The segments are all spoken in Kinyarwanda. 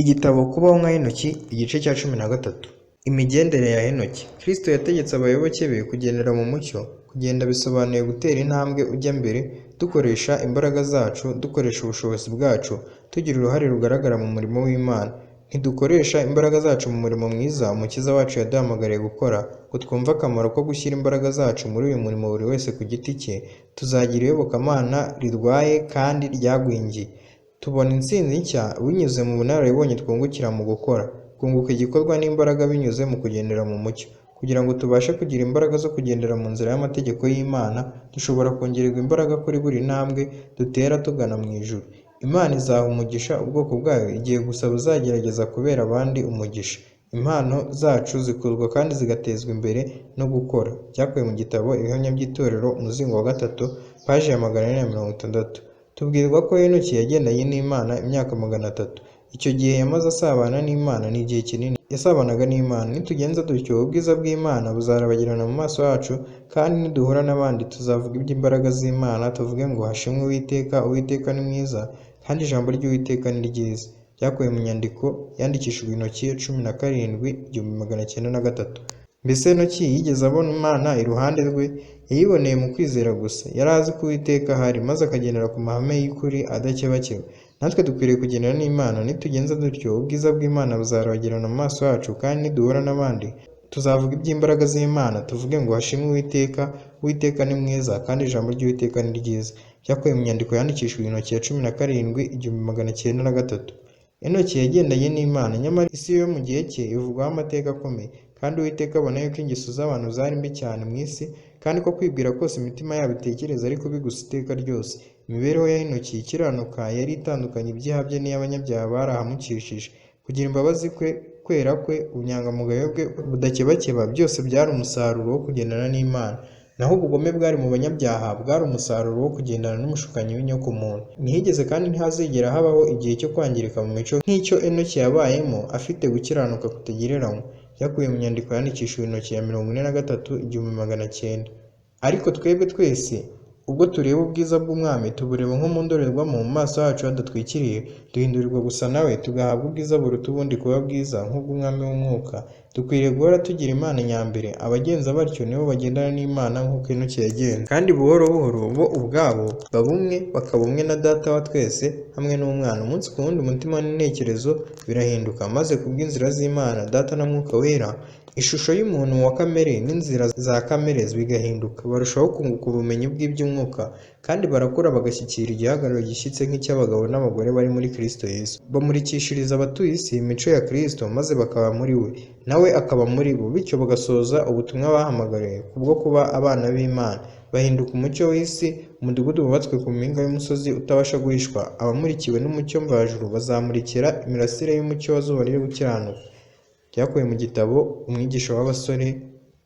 Igitabo Kubaho nka Henoki, igice cya 13. Imigendere ya Henoki. Kristo yategetse abayoboke be kugendera mu mucyo. Kugenda bisobanuye gutera intambwe ujya mbere, dukoresha imbaraga zacu, dukoresha ubushobozi bwacu, tugira uruhare rugaragara mu murimo w'Imana. Ntidukoresha imbaraga zacu mu murimo mwiza Umukiza wacu yaduhamagariye gukora, ngo twumve akamaro ko gushyira imbaraga zacu muri uyu murimo buri wese ku giti cye, tuzagira iyobokamana rirwaye kandi ryagwingiye. Tubona intsinzi nshya binyuze mu bunararibonye twungukira mu gukora. Kunguka igikorwa n'imbaraga binyuze mu kugendera mu mucyo. Kugira ngo tubashe kugira imbaraga zo kugendera mu nzira y'amategeko y'Imana, dushobora kongererwa imbaraga kuri buri ntambwe dutera tugana mu ijuru. Imana izaha umugisha ubwoko bwayo igihe gusa buzagerageza kubera abandi umugisha. Impano zacu zikurwa kandi zigatezwa imbere no gukora. Byakuwe mu gitabo Ibihamya by'Itorero, umuzingo wa 3, paji ya 460. Tubwirwa ko Henoki yagendanye n'Imana imyaka 300. Icyo gihe yamaze asabana n'Imana ni igihe kinini. Yasabanaga n'Imana. Nitugenza dutyo, ubwiza bw'Imana buzarabagirana mu maso yacu, kandi niduhura n'abandi tuzavuga iby'imbaraga z'Imana, tuvuge ngo hashimwe Uwiteka, Uwiteka ni mwiza, kandi ijambo ry'Uwiteka ni ryiza. Byakuwe mu nyandiko yandikishijwe intoki 17/1903. Mbese Henoki yigeze abona Imana iruhande rwe? Yayiboneye mu kwizera gusa. Yari azi ko Uwiteka ahari, maze akagendera ku mahame y'ukuri adakebakeba. Natwe dukwiriye kugendana n'Imana. Nitugenza dutyo, ubwiza bw'Imana buzarabagirana mu maso yacu, kandi niduhura n'abandi tuzavuga iby'imbaraga z'Imana, tuvuge ngo hashimwe Uwiteka, Uwiteka ni mwiza, kandi ijambo ry'Uwiteka ni ryiza. Byakuwe mu nyandiko yandikishijwe intoki ya 17/1903. Henoki yagendanye n'Imana, nyamara isi yo mu gihe cye ivugwaho amateka akomeye, kandi Uwiteka abona yuko ingeso z'abantu zari mbi cyane mu isi, kandi ko kwibwira kose imitima yabo itekereza ari kubi gusa iteka ryose. Imibereho ya Henoki ikiranuka yari itandukanye ibyaha bye n'iy'abanyabyaha barahamukishije. Kugira imbabazi kwe, kwera kwe, ubunyangamugayo bwe budakebakeba, byose byari umusaruro wo kugendana n'Imana. Naho ubugome bwari mu banyabyaha bwari umusaruro wo kugendana n'umushukanyi w'inyokomuntu. Ntihigeze kandi ntihazigera habaho igihe cyo kwangirika mu mico nk'icyo Henoki yabayemo, afite gukiranuka kutagereranywa. Byakuwe mu nyandiko yandikishijwe intoki ya 43/1900. Ariko twebwe twese, ubwo tureba ubwiza bw'Umwami, tubureba nko mu ndorerwamo, mu maso yacu hadatwikiriye, duhindurirwa gusa nawe, tugahabwa ubwiza buruta ubundi kuba bwiza nk'ubw'Umwami w'Umwuka. Dukwiriye guhora tugira Imana nyambere. Abagenza batyo nibo bagendana n'Imana nk'uko Henoki yagenze. Kandi buhoro buhoro bo ubwabo baba umwe, bakaba umwe na Data wa twese hamwe n'Umwana. Umunsi ku wundi umutima n'intekerezo birahinduka, maze kubw'inzira z'Imana Data na Mwuka Wera, ishusho y'umuntu wa kamere n'inzira za kamere bigahinduka. Barushaho kunguka ubumenyi bw'iby'umwuka, kandi barakura bagashyikira igihagararo gishyitse nk'icy'abagabo n'abagore bari muri Kristo Yesu. Bamurikishiriza abatuye isi imico ya Kristo, maze bakaba muri we, nawe akaba muri bo, bityo bagasoza ubutumwa bahamagariwe kubwo kuba abana b'Imana. Bahinduka umucyo w'isi. Umudugudu wubatswe ku mpinga y'umusozi utabasha guhishwa. Abamurikiwe n'umucyo mvajuru bazamurikira imirasire y'umucyo wa zuba riri gukiranuka. Byakuwe mu gitabo Umwigisha w'Abasore,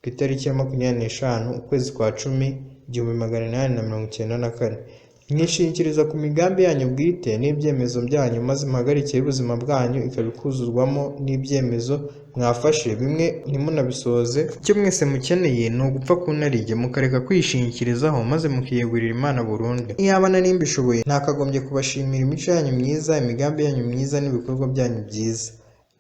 ku itariki ya 25 ukwezi kwa 10 1894. Mwishingikiriza ku migambi yanyu bwite n'ibyemezo byanyu, maze muhagarikire ubuzima bwanyu ikabikuzurwamo n'ibyemezo mwafashe, bimwe ntimunabisoze. Icyo mwese mukeneye ni ugupfa ku narijye, mukareka kwishingikirizaho, maze mukiyegurira Imana burundu. Iyaba nari mbishoboye, ntakagombye kubashimira imico yanyu myiza, imigambi yanyu myiza n'ibikorwa byanyu byiza.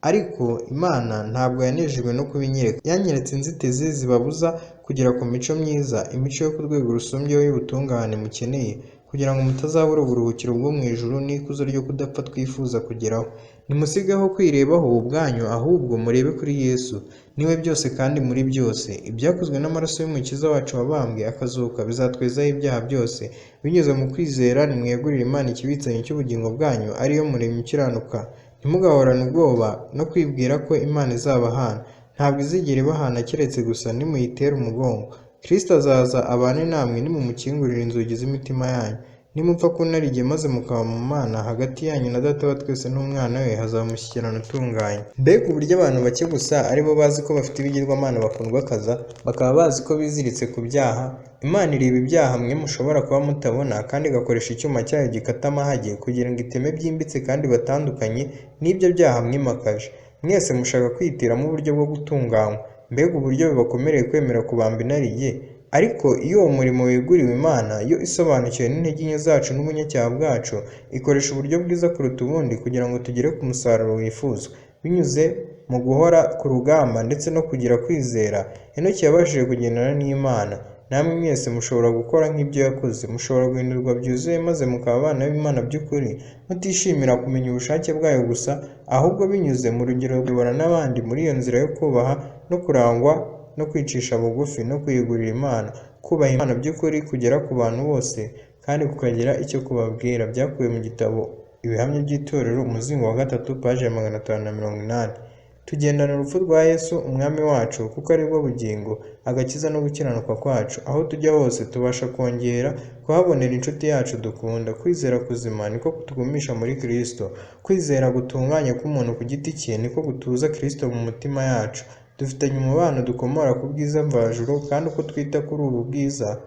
Ariko Imana ntabwo yanejejwe no kubinyereka. Yanyeretse inzitizi zibabuza kugera ku mico myiza, imico yo ku rwego rusumbyeho y'ubutungane mukeneye, kugira ngo mutazabura uburuhukiro bwo mu ijuru n'ikuzo ryo kudapfa twifuza kugeraho. Nimusigeho kwirebaho ubwanyu, ahubwo murebe kuri Yesu. Niwe byose kandi muri byose. Ibyakozwe n'amaraso y'Umukiza wacu wabambwe akazuka bizatwezaho ibyaha byose. Binyuze mu kwizera nimwegurire Imana ikibitsanyo cy'ubugingo bwanyu, ariyo Muremyi ukiranuka. Ntimugahorane ubwoba no kwibwira ko Imana izabahana. Ntabwo izigera ibahana keretse gusa nimuyitera umugongo. Kristo azaza abane namwe nimumukingurira inzugi z'imitima yanyu. Nimupfa ku narijye maze mukaba mu Mana, hagati yanyu na Data wa twese n'Umwana we hazaba umushyikirano utunganye. Mbega uburyo abantu bake gusa ari bo bazi ko bafite ibigirwamana bakundwakaza, bakaba bazi ko biziritse ku byaha. Imana ireba ibyaha mwe mushobora kuba mutabona, kandi igakoresha icyuma cyayo gikata amahage kugira ngo iteme byimbitse kandi batandukanye n'ibyo byaha mwimakaje. Mwese mushaka kwihitiramo uburyo bwo gutunganywa. Mbega uburyo bibakomereye kwemera kubamba inarijye. ariko iyo uwo murimo weguriwe Imana, yo isobanukiwe n'intege nke zacu n'ubunyacyaha bwacu, ikoresha uburyo bwiza kuruta ubundi kugira ngo tugere ku musaruro wifuzwa. Binyuze mu guhora ku rugamba ndetse no kugira kwizera, Henoki yabashije kugendana n'Imana. Namwe mwese mushobora gukora nk'ibyo yakoze, mushobora guhindurwa byuzuye maze mukaba abana b'Imana by'ukuri, mutishimira kumenya ubushake bwayo gusa, ahubwo binyuze mu rugero kuyobora n'abandi muri iyo nzira yo kubaha no kurangwa no kwicisha bugufi no kwiyegurira Imana. Kubaha Imana by'ukuri kugera ku bantu bose kandi kukagira icyo kubabwira. Byakuwe mu gitabo Ibihamya by'Itorero, umuzingo wa 3, paji ya 580. Tugendana urupfu rwa Yesu umwami wacu, kuko ari bwo bugingo, agakiza no gukiranuka kwacu. Aho tujya hose tubasha kongera kuhabonera inshuti yacu dukunda. Kwizera kuzima niko kutugumisha muri Kristo. Kwizera gutunganye k'umuntu ku giti cye niko gutuza Kristo mu mitima yacu. Dufitanye umubano dukomora ku bwiza mvajuru, kandi uko twita kuri ubu bwiza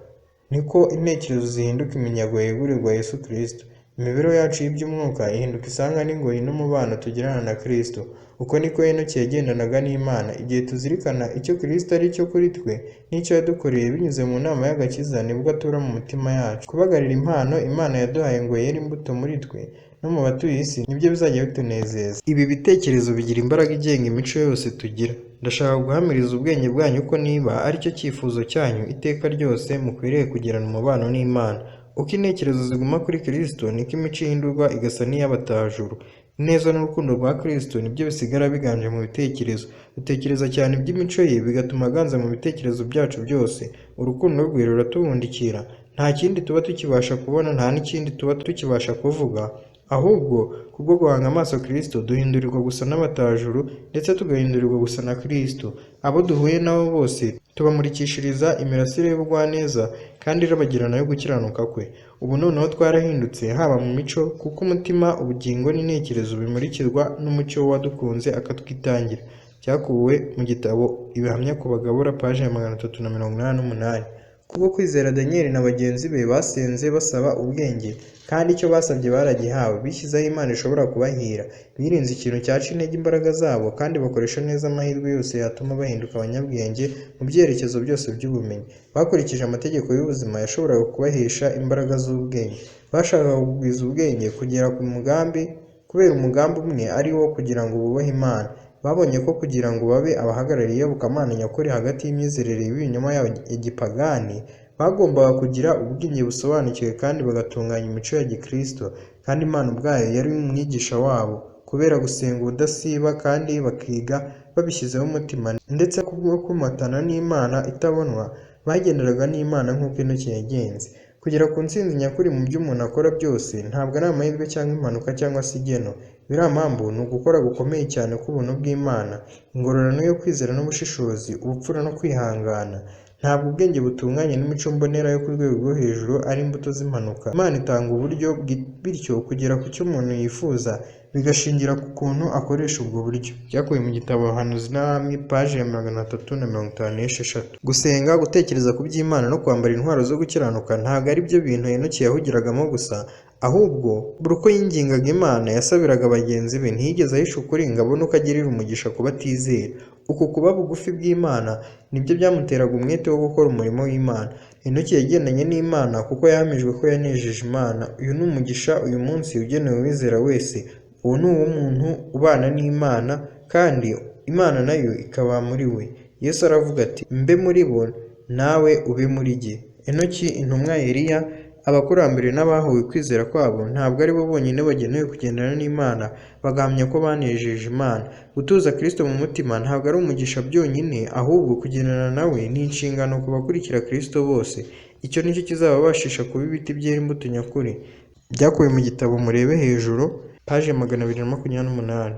niko intekerezo zihinduka iminyago yegurirwa Yesu Kristo. Imibereho yacu y'iby'umwuka ihinduka isanga n'ingoyi n'umubano tugirana na Kristo. Uko niko Henoki yagendanaga n'Imana. Igihe tuzirikana icyo Kristo ari cyo kuri twe n'icyo yadukoreye binyuze mu nama y'agakiza, nibwo atura mu mitima yacu. Kubagarira impano Imana yaduhaye ngo yere imbuto muri twe no mu batuye isi, nibyo bizajya bitunezeza. Ibi bitekerezo bigira imbaraga igenga imico yose tugira. Ndashaka guhamiriza ubwenge bwanyu ko niba ari cyo cyifuzo cyanyu iteka ryose, mukwiriye kugirana umubano n'Imana. Uko intekerezo ziguma kuri Kristo, niko imico ihindurwa igasa n'iy'abatajuru. Ineza n'urukundo rwa Kristo nibyo bisigara biganje mu bitekerezo. Dutekereza cyane iby'imico ye, bigatuma aganza mu bitekerezo byacu byose. Urukundo rwe ruratubundikira. Nta kindi tuba tukibasha kubona, nta n'ikindi tuba tukibasha kuvuga, ahubwo kubwo guhanga amaso Kristo duhindurirwa gusa n'abatajuru, ndetse tugahindurirwa gusa na Kristo. Abo duhuye nabo bose tubamurikishiriza imirasire y'ubugwaneza kandi irabagirana yo gukiranuka kwe. Ubu noneho twarahindutse, haba mu mico, kuko umutima, ubugingo n'intekerezo bimurikirwa n'umucyo wadukunze akatwitangira. Byakuwe mu gitabo Ibihamya ku Bagabura, paji ya 388. Kubwo kwizera Daniel na bagenzi be basenze basaba ubwenge, kandi icyo basabye baragihawe. Bishyizeho Imana ishobora kubahira. Birinze ikintu cyaca intege imbaraga zabo, kandi bakoresha neza amahirwe yose yatuma bahinduka abanyabwenge mu byerekezo byose by'ubumenyi. Bakurikije amategeko y'ubuzima yashoboraga kubahesha imbaraga z'ubwenge. Bashakaga kugwiza ubwenge kugera ku mugambi, kubera umugambi umwe ari wo kugira ngo bubahe Imana. Babonye ko kugira ngo babe abahagarariye iyobokamana nyakuri hagati y'imyizerere y'ibinyoma ya gipagani, bagombaga kugira ubwenge busobanukiwe kandi bagatunganya imico ya Gikristo, kandi Imana ubwayo yari umwigisha wabo. Kubera gusenga ubudasiba kandi bakiga babishyizeho umutima, ndetse kubwo kumatana n'Imana itabonwa, bagenderaga n'Imana nk'uko Henoki yagenze. Kugera ku ntsinzi nyakuri mu byo umuntu akora byose ntabwo ari amahirwe cyangwa impanuka cyangwa se igeno. Biramambu ni ugukora gukomeye cyane k'ubuntu bw'Imana, ingororano yo kwizera n'ubushishozi, ubupfura no kwihangana. Ntabwo ubwenge butunganye n'imico mbonera yo ku rwego rwo hejuru ari imbuto z'impanuka. Imana itanga uburyo, bityo kugera ku cyo umuntu yifuza bigashingira ku kuntu akoresha ubwo buryo. Byakuwe mu gitabo Abahanuzi n'Abami, paji ya 356. Gusenga, gutekereza ku by'Imana no kwambara intwaro zo gukiranuka ntabwo ari byo bintu Henoki yahugiragamo gusa, ahubwo buri uko yingingaga Imana yasabiraga bagenzi be. Ntiyigeze ahisha ukuri ngo abone uko agirira umugisha ku batizera. Uku kuba bugufi bw'Imana nibyo byamuteraga umwete wo gukora umurimo w'Imana. Henoki yagendanye n'Imana kuko yahamijwe ko yanejeje Imana. Uyu ni umugisha uyu munsi ugenewe uwizera wese. Uwo ni uw'umuntu ubana n'Imana, kandi Imana nayo ikaba muri we. Yesu aravuga ati, mbe muri bo nawe ube muri jye. Henoki, intumwa ya Eliya, abakurambere n'abahuwe kwizera kwabo ntabwo ari bo bonyine bagenewe kugendana n'Imana bagahamya ko banejeje Imana. Gutuza Kristo mu mutima ntabwo ari umugisha byonyine, ahubwo kugendana nawe ni inshingano ku bakurikira Kristo bose. Icyo nicyo kizababashisha kuba ibiti byera imbuto nyakuri. Byakuwe mu gitabo Murebe hejuru, paji ya 228.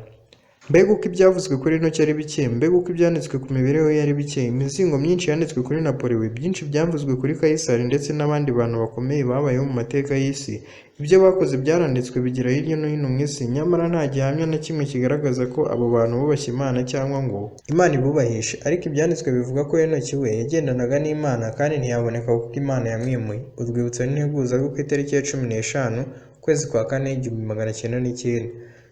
Mbega uko ibyavuzwe kuri Henoki ari bike, mbega uko ibyanditswe ku mibereho ye ari bike. Imizingo myinshi yanditswe kuri Napoleon, byinshi byavuzwe kuri Kayisari ndetse n'abandi bantu bakomeye babayeho mu mateka y'isi. Ibyo bakoze byaranditswe bigera hirya no hino mu isi, nyamara nta gihamya na kimwe kigaragaza ko abo bantu bubashye Imana cyangwa ngo Imana ibubahishe. Ariko ibyanditswe bivuga ko Henoki we yagendanaga n'Imana kandi ntiyaboneka kuko Imana yamwimuye. Urwibutso n'integuza rwo ku itariki ya 15 ukwezi kwa 4 1909.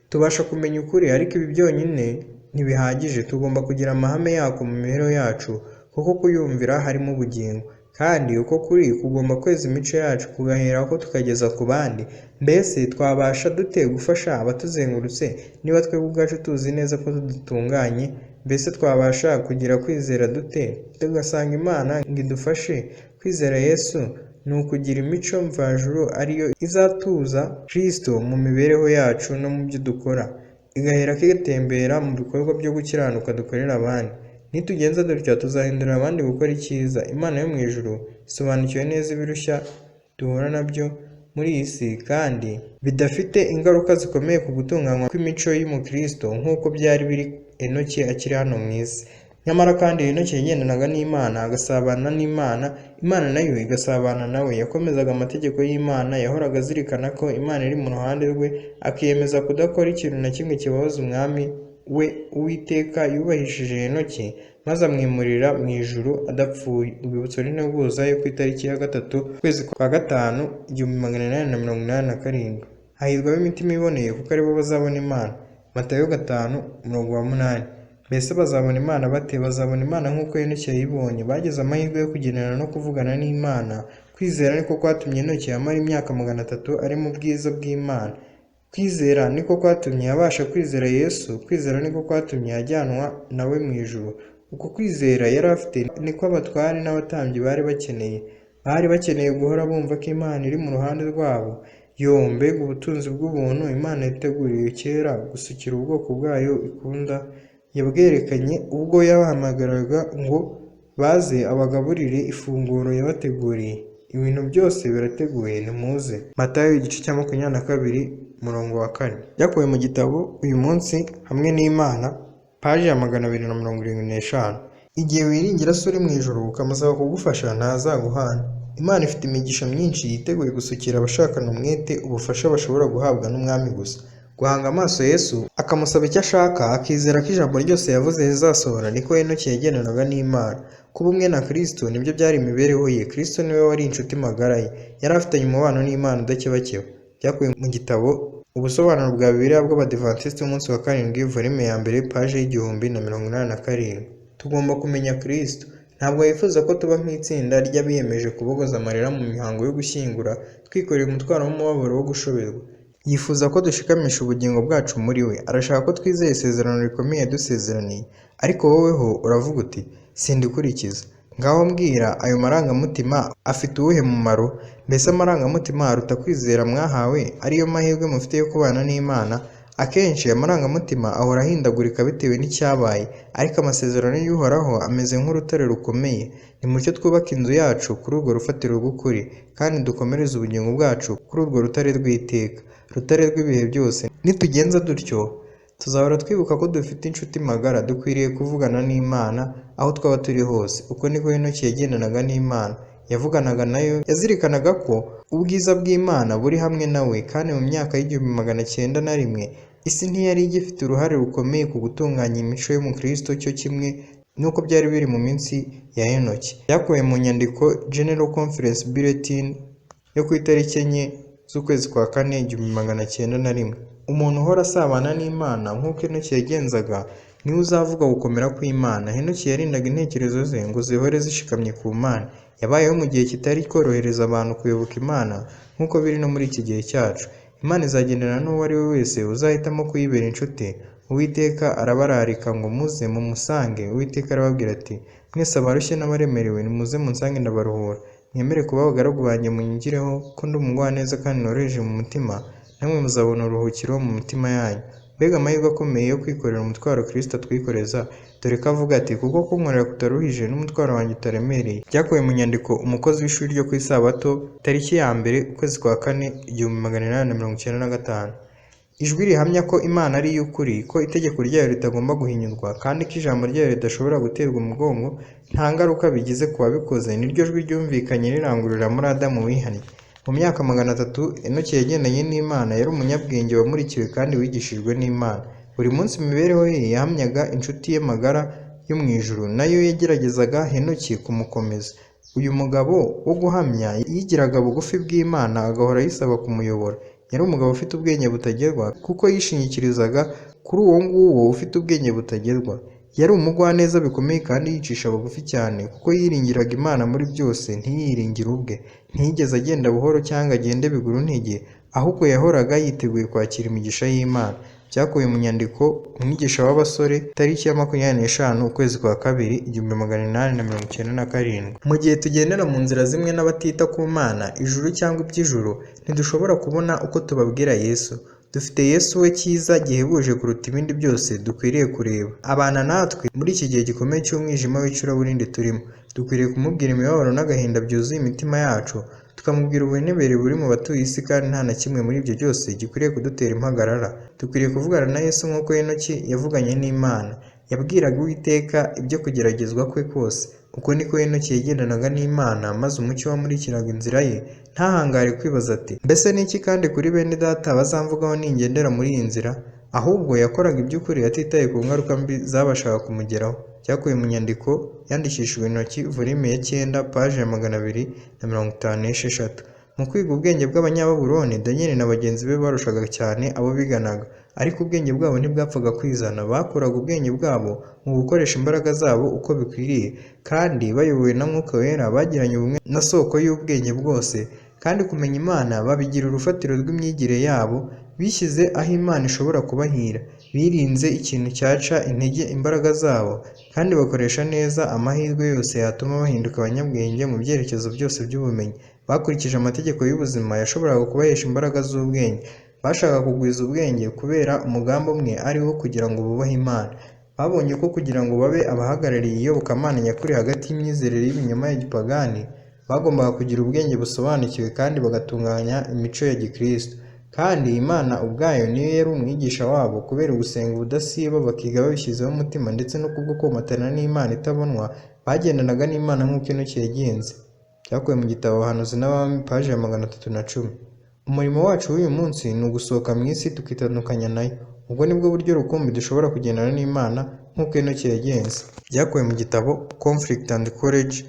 Tubasha kumenya ukuri, ariko ibi byonyine ntibihagije. Tugomba kugira amahame yako mu mibereho yacu, kuko kuyumvira harimo ubugingo. kandi uko kuri kugomba kweza imico yacu kugaheraho tukageza ku bandi. Mbese twabasha dute gufasha abatuzengurutse niba twebwe ubwacu tuzi neza ko tudutunganye? Mbese twabasha kugira kwizera dute tugasanga Imana ngo idufashe? Kwizera Yesu ni ukugira imico mvajuru ariyo izatuza Kristo mu mibereho yacu no mu byo dukora, igahera kigatembera mu bikorwa byo gukiranuka dukorera abandi. Nitugenza dutya tuzahindurira abandi gukora icyiza. Imana yo mu ijuru isobanukiwe neza ibirushya duhura nabyo muri iyi si, kandi bidafite ingaruka zikomeye ku gutunganywa kw'imico y'umukristo nk'uko byari biri Enoki akiri hano mu isi. Nyamara kandi Enoki yagendanaga n'Imana, agasabana n'Imana, Imana nayo igasabana nawe. Yakomezaga amategeko y'Imana, yahoraga azirikana ko Imana iri mu ruhande rwe, akiyemeza kudakora ikintu na kimwe kibabaza umwami we Uwiteka. Yubahishije Enoki maze amwimurira mu ijuru adapfuye. Urwibutso n'integuza yo ku itariki ya 3 ukwezi kwa gatanu 1887. Hahirwa ab'imitima iboneye kuko aribo bazabona Imana. Matayo 5:8. Mbese bazabona Imana bate? Bazabona Imana nk'uko Enoki yayibonye. Bagize amahirwe yo kugendana no kuvugana n'Imana. Kwizera niko kwatumye Enoki amara imyaka 300 ari mu bwiza bw'Imana. Kwizera niko kwatumye abasha kwizera Yesu. Kwizera niko kwatumye ajyanwa nawe mu ijuru. Uko kwizera yari afite niko abatware n'abatambyi bari bakeneye. Bari bakeneye guhora bumva ko Imana iri mu ruhande rwabo. Mbega ubutunzi bw'ubuntu Imana yateguriye kera gusukira ubwoko bwayo ikunda. Yabwerekanye ubwo yabahamagaraga ngo baze abagaburire ifunguro yabateguriye. Ibintu byose birateguye, nimuze. Matayo 22:4. Byakuwe mu gitabo Uyu Munsi Hamwe n'Imana, paji ya 275. Igihe wiringira so uri mu ijuru ukamusaba kugufasha, ntazaguhana. Imana ifite imigisha myinshi yiteguye gusukira abashakana umwete ubufasha bashobora guhabwa n'Umwami gusa. Guhanga amaso Yesu akamusaba icyo ashaka, akizera ko ijambo ryose yavuze rizasohora, niko Enoki yagendanaga n'Imana. Kuba umwe na Kristo nibyo byari imibereho ye. Kristo niwe wari inshuti magara ye. Yari afitanye umubano n'Imana udakebakeba. Byakuwe mu gitabo Ubusobanuro bwa Bibiliya bw'Abadivantisiti b'umunsi wa karindwi, volume ya mbere, paji y'1087. Tugomba kumenya Kristo. Ntabwo yifuza ko tuba nk'itsinda ry'abiyemeje kubogoza amarira mu mihango yo gushyingura, twikoreye umutwaro w'umubabaro wo gushoberwa. Yifuza ko dushikamisha ubugingo bwacu muri we. Arashaka ko twizeye isezerano rikomeye yadusezeraniye. Ariko woweho uravuga uti sindikurikiza. Ngaho mbwira, ayo marangamutima afite uwuhe mumaro? Mbese amarangamutima aruta kwizera mwahawe, ariyo mahirwe mufite yo kubana n'Imana? Akenshi amarangamutima ahora ahindagurika bitewe n'icyabaye, ariko amasezerano y'Uhoraho ameze nk'urutare rukomeye. Nimucyo twubake inzu yacu kuri urwo rufatiro rw'ukuri, kandi dukomereze ubugingo bwacu kuri urwo rutare rw'iteka, rutare rw'ibihe byose. Nitugenza dutyo tuzahora twibuka ko dufite inshuti magara. Dukwiriye kuvugana n'Imana aho twaba turi hose. Uko niko Enoki yagendanaga n'Imana. Yavuganaga nayo, yazirikanaga ko ubwiza bw'Imana buri hamwe nawe, kandi mu myaka y'1901 isi ntiyari igifite uruhare rukomeye ku gutunganya imico y'umukristo cyo kimwe nuko byari biri mu minsi ya Enoki. Byakuwe mu nyandiko General Conference Bulletin yo ku itariki 4 z'ukwezi kwa 4 1901. Umuntu uhora asabana n'Imana nk'uko Enoki yagenzaga niwe uzavuga gukomera kw'Imana. Enoki yarindaga intekerezo ze ngo zihore zishikamye ku Mana. Yabayeho mu gihe kitari korohereza abantu kuyoboka Imana nk'uko biri no muri iki gihe cyacu. Imana izagendana n'uwo ari we wese uzahitamo kuyibera inshuti. Uwiteka arabararika ngo muze mumusange. Uwiteka arababwira ati, mwese abarushye n'abaremerewe nimuze munsange ndabaruhura. Mwemere kuba abagaragu banjye, munyigireho ko ndi umugwaneza kandi noroheje mu mutima, namwe muzabona uruhukiro mu mitima yanyu. Mbega amahirwe akomeye yo kwikorera umutwaro Kristo atwikoreza. Dore ko avuga ati, kuko kunkorera kutaruhije n'umutwaro wanjye utaremereye. Byakuwe mu nyandiko Umukozi w'ishuri ryo ku Isabato, tariki ya 1 ukwezi kwa 4 1895. Ijwi rihamya ko Imana ari iy'ukuri, ko itegeko ryayo ritagomba guhinyurwa, kandi ko ijambo ryayo ridashobora guterwa umugongo nta ngaruka bigize ku babikoze, niryo jwi ryumvikanye rirangurura muri Adamu wihannye. Mu myaka 300 Enoki yagendanye n'Imana. Yari umunyabwenge wamurikiwe kandi wigishijwe n'Imana. Buri munsi mu mibereho ye yahamyaga inshuti ye magara yo mu ijuru, nayo yageragezaga Enoki kumukomeza. Uyu mugabo wo guhamya yigiraga bugufi bw'Imana, agahora yisaba kumuyobora. Yari umugabo ufite ubwenge butagerwa, kuko yishingikirizaga kuri uwo nguwo ufite ubwenge butagerwa. Yari umugwaneza bikomeye kandi yicisha bugufi cyane, kuko yiringiraga Imana muri byose, ntiyiringire ubwe. Ntiyigeze agenda buhoro cyangwa agende biguru ntege, ahubwo yahoraga yiteguye kwakira imigisha y'Imana. Byakuwe mu nyandiko Umwigisha w'Abasore, tariki ya 25 ukwezi kwa kabiri 1897. Mu gihe tugendera mu nzira zimwe n'abatita ku Mana, ijuru cyangwa iby'ijuru, ntidushobora kubona uko tubabwira Yesu. Dufite Yesu we cyiza gihebuje kuruta ibindi byose dukwiriye kureba. Abana natwe muri iki gihe gikomeye cy'umwijima w'icuraburindi turimo. Dukwiriye kumubwira imibabaro n'agahinda byuzuye imitima yacu, tukamubwira ubunebere buri mu batuye isi, kandi nta na kimwe muri ibyo byose gikwiriye kudutera impagarara. Dukwiriye kuvugana na Yesu nk'uko Henoki yavuganye n'Imana. Yabwiraga Uwiteka ibyo kugeragezwa kwe kose. Uko niko Henoki yagendanaga n'Imana, maze umucyo wamurikiraga inzira ye ntahangare kwibaza ati, mbese ni iki kandi kuri bene data bazamvugaho ningendera muri iyi nzira? Ahubwo yakoraga iby'ukuri atitaye ku ngaruka mbi zabashaga kumugeraho. Byakuwe mu nyandiko yandikishijwe intoki, volume ya 9, paje ya 256. Mu kwiga ubwenge bw'Abanyababuloni, Daniel na bagenzi be barushaga cyane abo biganaga, ariko ubwenge bwabo ntibwapfaga kwizana. Bakoraga ubwenge bwabo mu gukoresha imbaraga zabo uko bikwiriye, kandi bayobowe na Mwuka Wera bagiranye ubumwe na soko y'ubwenge bwose, kandi kumenya Imana babigira urufatiro rw'imyigire yabo. Bishyize aho Imana ishobora kubahira, birinze ikintu cyaca intege imbaraga zabo, kandi bakoresha neza amahirwe yose yatuma bahinduka abanyabwenge mu byerekezo byose by'ubumenyi. Bakurikije amategeko y'ubuzima yashoboraga kubahesha imbaraga z'ubwenge. Bashaka kugwiza ubwenge kubera umugambi umwe, ari wo kugira ngo bubahe Imana. Babonye ko kugira ngo babe abahagarariye iyobokamana nyakuri hagati y'imyizerere y'ibinyoma ya gipagani, bagombaga kugira ubwenge busobanukiwe kandi bagatunganya imico ya Gikristo. Kandi Imana ubwayo niyo yari umwigisha wabo. Kubera gusenga ubudasiba, bakiga babishyizeho umutima, ndetse no kubwo komatana n'Imana itabonwa, bagendanaga n'Imana nk'uko Henoki yagenze. Byakuwe mu gitabo Abahanuzi n'Abami, paje ya 310. Umurimo wacu w'uyu munsi ni ugusohoka mu isi tukitandukanya nayo. Ubwo nibwo buryo rukumbi dushobora kugendana n'Imana nk'uko Henoki yagenze. Byakuwe mu gitabo Conflict and Courage,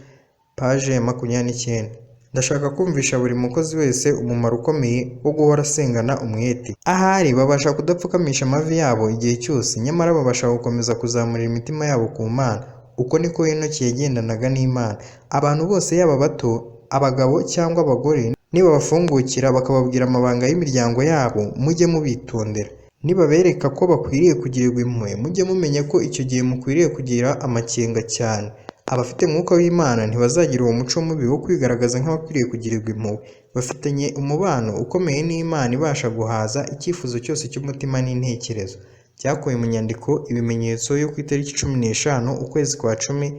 paje ya 29. Ndashaka kumvisha buri mukozi wese umumaro ukomeye wo guhora asengana umwete. Ahari babasha kudapfukamisha amavi yabo igihe cyose, nyamara babasha gukomeza kuzamurira imitima yabo ku Mana. Uko niko Henoki yagendanaga n'Imana. Abantu bose, yaba bato, abagabo cyangwa abagore, nibabafungukira bakababwira amabanga y'imiryango yabo, mujye mubitondera. Nibabereka ko bakwiriye kugirirwa impuhwe, mujye mumenya ko icyo gihe mukwiriye kugira amakenga cyane. Abafite Mwuka w'Imana ntibazagira uwo muco mubi wo kwigaragaza nk'abakwiriye kugirirwa impuhwe. Bafitanye umubano ukomeye n'Imana ibasha guhaza icyifuzo cyose cy'umutima n'intekerezo. Byakuwe mu nyandiko Ibimenyetso yo ku itariki 15 ukwezi kwa 10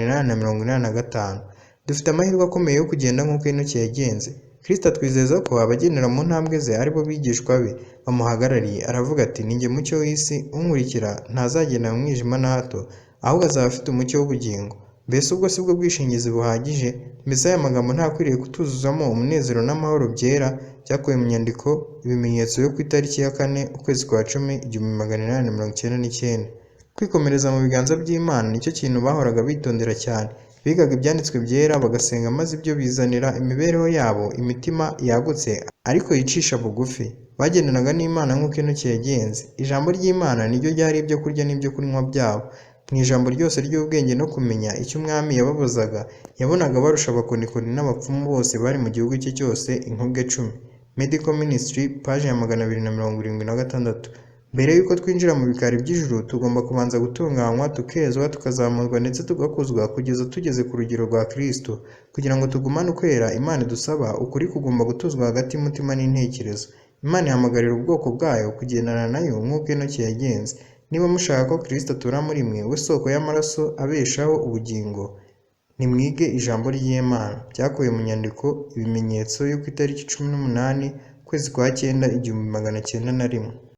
1885. Dufite amahirwe akomeye yo kugenda nk'uko Henoki yagenze. Kristo atwizeza ko abagendera mu ntambwe ze ari bo bigishwa be bamuhagarariye. Aravuga ati, ni jye mucyo w'isi, unkurikira ntazagenda mu mwijima na hato, ahubwo azaba afite umucyo w'ubugingo. Mbese ubwo si bwo bwishingizi buhagije? Mbese aya magambo ntakwiriye kutuzuzamo umunezero n'amahoro byera? Byakuwe mu nyandiko Ibimenyetso yo ku itariki ya 4 ukwezi kwa 10 1899. Kwikomereza mu biganza by'Imana nicyo kintu bahoraga bitondera cyane. Bigaga ibyanditswe byera, bagasenga, maze ibyo bizanira imibereho yabo imitima yagutse ariko yicisha bugufi. Bagendanaga n'Imana nk'uko Henoki yagenze. Ijambo ry'Imana niryo ryari ibyo kurya n'ibyo kunywa byabo. Mu ijambo ryose ry'ubwenge no kumenya icyo umwami yababuzaga, yabonaga barusha abakonikoni n'abapfumu bose bari mu gihugu cye cyose inkubwe 10. Medical Ministry, paje ya 276. Mbere y'uko twinjira mu bikari by'ijuru, tugomba kubanza gutunganywa, tukezwa, tukazamurwa ndetse tugakuzwa kugeza tugeze ku rugero rwa Kristo. Kugira ngo tugumane ukwera Imana idusaba, ukuri kugomba gutuzwa hagati y'umutima n'intekerezo. Imana ihamagarira ubwoko bwayo kugendana nayo nk'uko Henoki yagenze. Niba mushaka ko Kristo atura muri mwe, we soko y'amaraso abeshaho ubugingo, nimwige ijambo ry'Imana. Byakuwe mu nyandiko Ibimenyetso yo ku itariki 18 ukwezi kwa 9 1901.